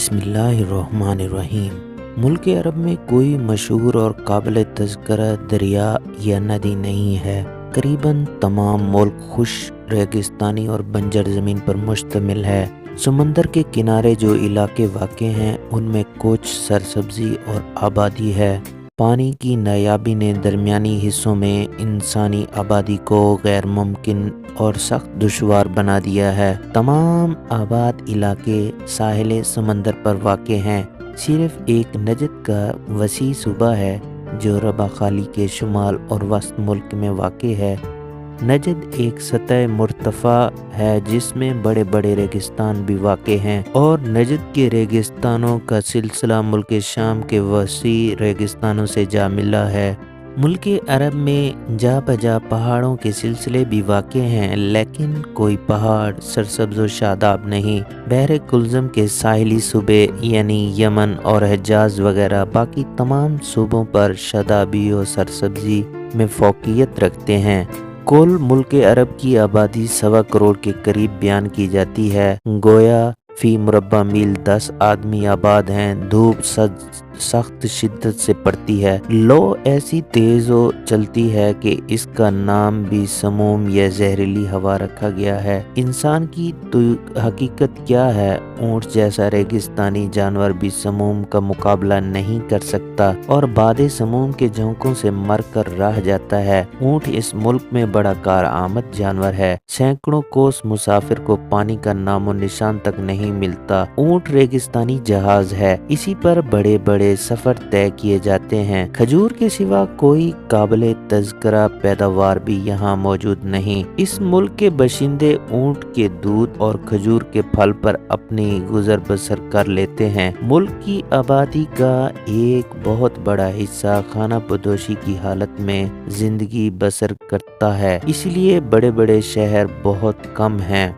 بسم اللہ الرحمن الرحیم۔ ملک عرب میں کوئی مشہور اور قابل تذکرہ دریا یا ندی نہیں ہے۔ تقریباً تمام ملک خشک ریگستانی اور بنجر زمین پر مشتمل ہے۔ سمندر کے کنارے جو علاقے واقع ہیں ان میں کچھ سرسبزی اور آبادی ہے۔ پانی کی نایابی نے درمیانی حصوں میں انسانی آبادی کو غیر ممکن اور سخت دشوار بنا دیا ہے۔ تمام آباد علاقے ساحل سمندر پر واقع ہیں۔ صرف ایک نجد کا وسیع صوبہ ہے جو ربع خالی کے شمال اور وسط ملک میں واقع ہے۔ نجد ایک سطح مرتفع ہے جس میں بڑے بڑے ریگستان بھی واقع ہیں، اور نجد کے ریگستانوں کا سلسلہ ملک شام کے وسیع ریگستانوں سے جا ملا ہے۔ ملک عرب میں جا بجا پہاڑوں کے سلسلے بھی واقع ہیں، لیکن کوئی پہاڑ سرسبز و شاداب نہیں۔ بحر کلزم کے ساحلی صوبے یعنی یمن اور حجاز وغیرہ باقی تمام صوبوں پر شادابی و سرسبزی میں فوقیت رکھتے ہیں۔ کل ملک عرب کی آبادی 1.25 کروڑ کے قریب بیان کی جاتی ہے۔ گویا فی مربع میل 10 آدمی آباد ہیں۔ دھوپ سخت شدت سے پڑتی ہے۔ لو ایسی تیز و چلتی ہے کہ اس کا نام بھی سموم یا زہریلی ہوا رکھا گیا ہے۔ انسان کی تو حقیقت کیا ہے؟ اونٹ جیسا ریگستانی جانور بھی سموم کا مقابلہ نہیں کر سکتا اور باد سموم کے جھونکوں سے مر کر رہ جاتا ہے۔ اونٹ اس ملک میں بڑا کارآمد جانور ہے۔ سینکڑوں کوس مسافر کو پانی کا نام و نشان تک نہیں ملتا۔ اونٹ ریگستانی جہاز ہے، اسی پر بڑے بڑے سفر طے کیے جاتے ہیں۔ کھجور کے سوا کوئی قابل تذکرہ پیداوار بھی یہاں موجود نہیں۔ اس ملک کے باشندے اونٹ کے دودھ اور کھجور کے پھل پر اپنی گزر بسر کر لیتے ہیں۔ ملک کی آبادی کا ایک بہت بڑا حصہ خانہ بدوشی کی حالت میں زندگی بسر کرتا ہے، اس لیے بڑے بڑے شہر بہت کم ہیں۔